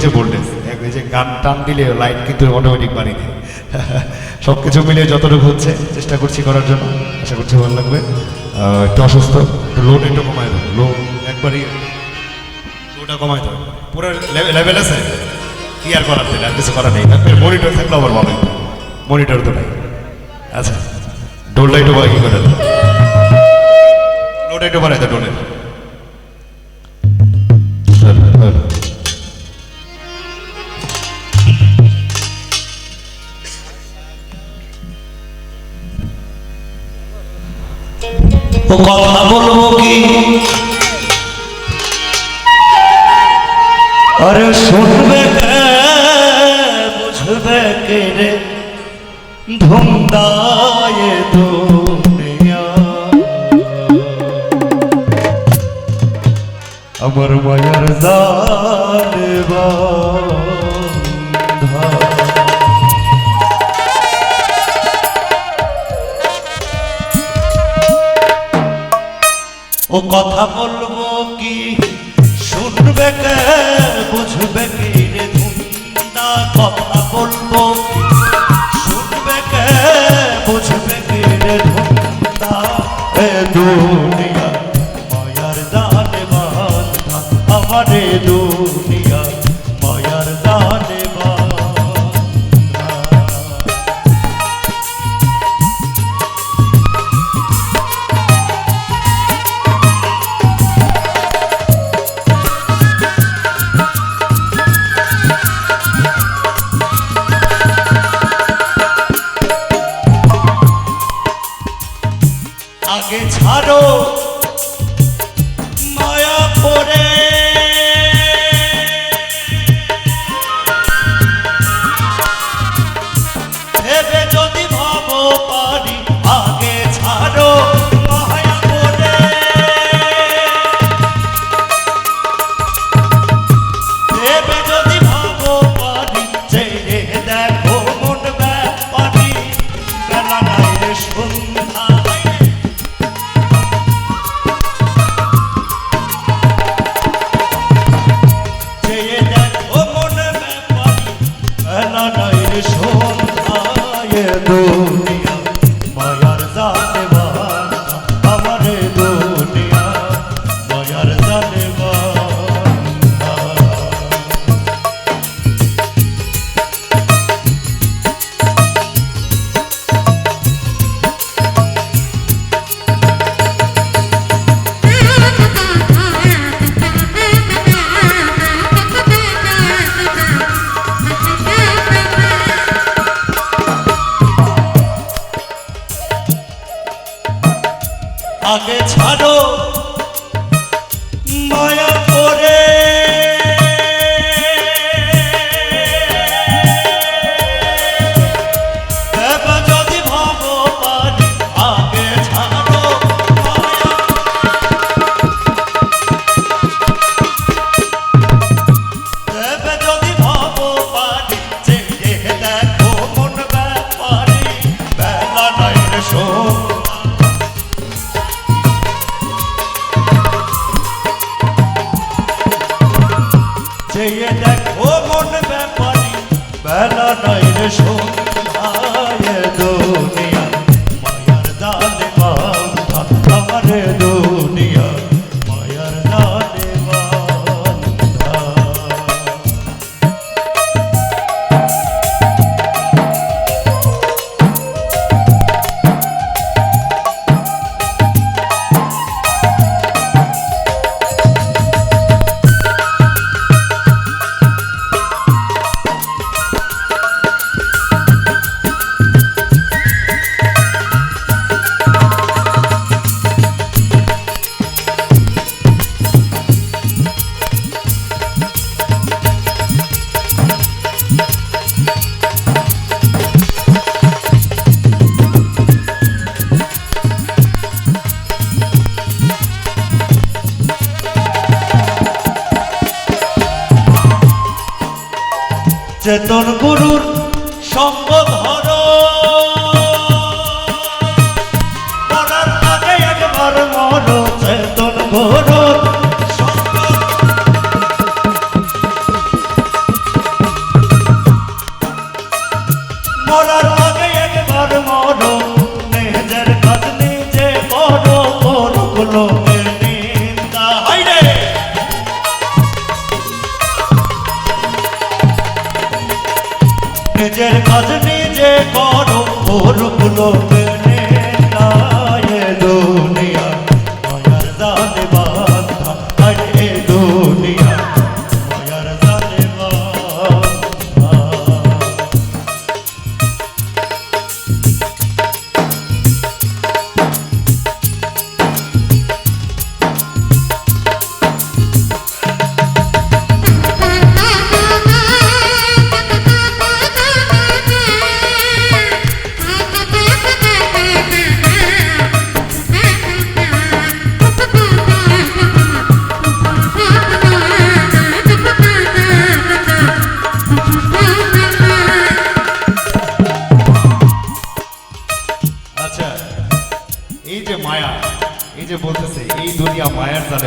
হচ্ছে ভোল্টেজ। এই যে গান টান দিলে লাইট কিন্তু অটোমেটিক বাড়িয়ে দেয়। সব কিছু মিলিয়ে যতটুকু হচ্ছে চেষ্টা করছি করার জন্য, আশা করছি ভালো লাগবে। একটু অসুস্থ, একটু লোড একটু কমায় দেবো, লো একবারই লোটা কমায় দেবো, পুরো লেভেল আছে, কি আর করার দিলে আর কিছু করার নেই। মনিটর থাকলে আবার ভালো, মনিটর তো নাই। আচ্ছা ডোলটা একটু কি করে দেবো, লোটা একটু বাড়াই দেয় ডোলের। কথা বলবো কি আরে শুনবে কে বুঝবে কে রে ধুমদায়ে দুনিয়া আমার মায়ার জানে বাঁধা। ও কথা বলবো কি শুনবে কে বুঝবে কি রে ধুন্দা, কথা বলবো কি শুনবে কে বুঝবে কি রে ধুন্দা, এ দুনিয়া মায়ার জালে বাঁধা, আমার এ দুনিয়া মায়ার জালে বাঁধা। আগে ছাড়ো মায়া করে ভেবে যদি ভাব পারি, আগে ছাড়ো মায়া করে ভেবে যদি ভাব পারি, ছেড়ে দেখো মন ব্যাপারি বেলা নাই রে সন্ধ্যা। দুনিয়া মায়ার জালে বাঁধা, আমার দুনিয়া মায়ার জালে বাঁধা। আগে ছাড়ো মায়া করে এবার যদি ভাব পারি, আগে ছাড়ো মায়া এবার যদি ভাব পারি, ছেড়ে দেখো মন ব্যাপারি বেলা নাই রে সন্ধ্যা। চেয়ে দেখো মন ব্যাপারি বেলা নাই রে সন্ধ্যায়, দুনিয়া মায়ার জালে বাঁধা, আমার দুনিয়া মায়ার জালে বাঁধা। চেতন গুরুর সঙ্গ ধরো, মরার আগে একবার মরো, চেতন গুরুর সঙ্গ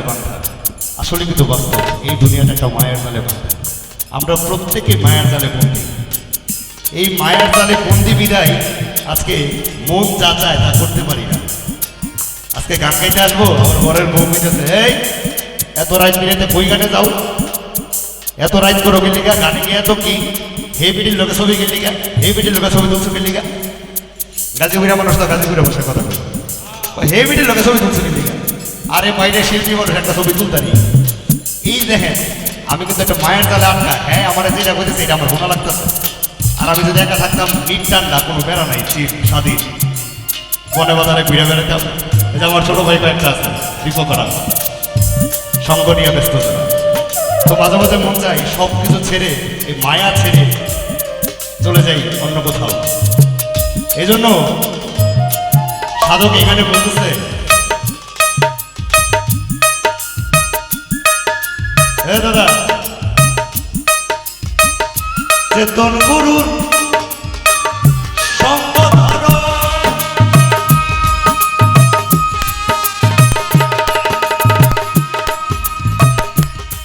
বাঁধা। আসলে কিন্তু বাস্তব, এই দুনিয়াটা একটা মায়ার জালে বাঁধা। আমরা প্রত্যেকে মায়ার জালে বন্দি। এই মায়ার জালে বন্দি বিদায় আজকে মন যা চায় তা করতে পারি না। আজকে গান গাইতে আসবো, আমার ঘরের বউ মিটেছে, এই এত রাত মিলেতে বই গানে যাও, এত রাত করো গেলিগা, গানে গিয়ে এত কি হে বিটির লোকে ছবি গেলিগা, হে বিটির লোকে ছবি তুলছো গেলিগা। গাজীপুরা মানুষ তো গাজীপুরে বসে কথা বলে, হে বিটির লোকে ছবি তুলছো গেলিগা। আরে মাইরে শিল্পী মানুষ একটা ছবি তুলতারি। এই দেখেন আমি কিন্তু একটা মায়ের জালে আটকা। হ্যাঁ আমার যেটা বলতেছে এটা আমার শোনা লাগতেছে। আর আমি যদি একা থাকতাম, নিট টান্ডা, কোনো বেড়া নাই, চিপ স্বাধীন, বনে বাজারে ঘুরে বেড়াতাম। এই যে আমার ছোট ভাই কয়েকটা আছে, বিপকরা, সঙ্গ নিয়ে ব্যস্ত ছিল। তো মাঝে মাঝে মন চাই সব কিছু ছেড়ে, এই মায়া ছেড়ে চলে যাই অন্য কোথাও। এই জন্য সাধক এখানে বলতেছে, হ্যাঁ দাদা, চেতন গুরুর সঙ্গ ধরো,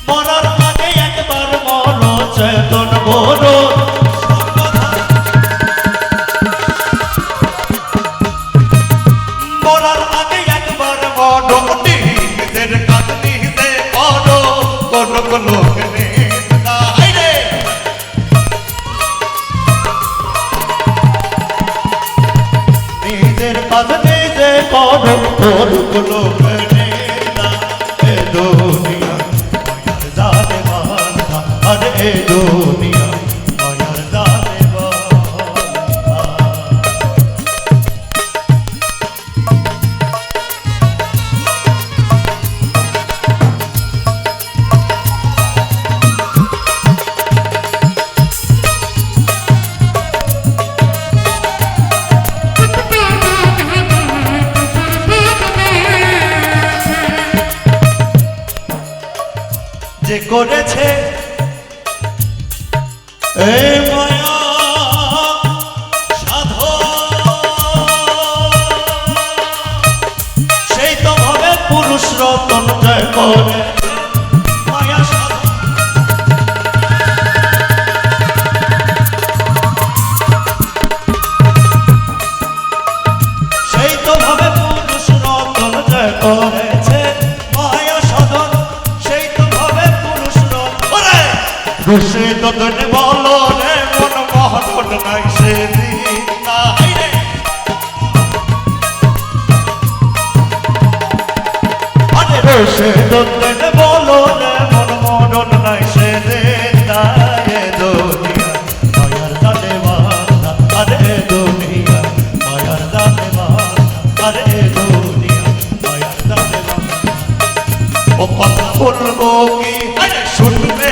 মরার আগে একবার মরো, চেতন গুরুর সঙ্গ ধরো, মরার আগে একবার মরো, নিজের কাজ নিজে করো, কোনো লোক নেই রে। নিজের কাজ নিজে করো, কোনো লোক নেই না। এ দুনিয়া মায়ার জালে বাঁধা, আরে এ দুনিয়া মায়ার জালে বাঁধা। যে করেছে এই মায়া সাধন, সেই তো ভাবে পুরুষ রতন জয় করে মায়া সাধন। সেই তো ভাবে পুরুষ রতন জয় করেছে মায়া সাধন, সেই তো ভাবে পুরুষ রতন। সে ততন বলো রে মন মহৎ নাই সে দিন নাই রে। আরে সে ততন বলো রে মন মহৎ নাই সে দিন নাই। এ দুনিয়া মায়ার জালে বাঁধা, আরে এ দুনিয়া মায়ার জালে বাঁধা, আরে এ দুনিয়া মায়ার জালে বাঁধা। ও কথা বলবো কি, আরে শুনবে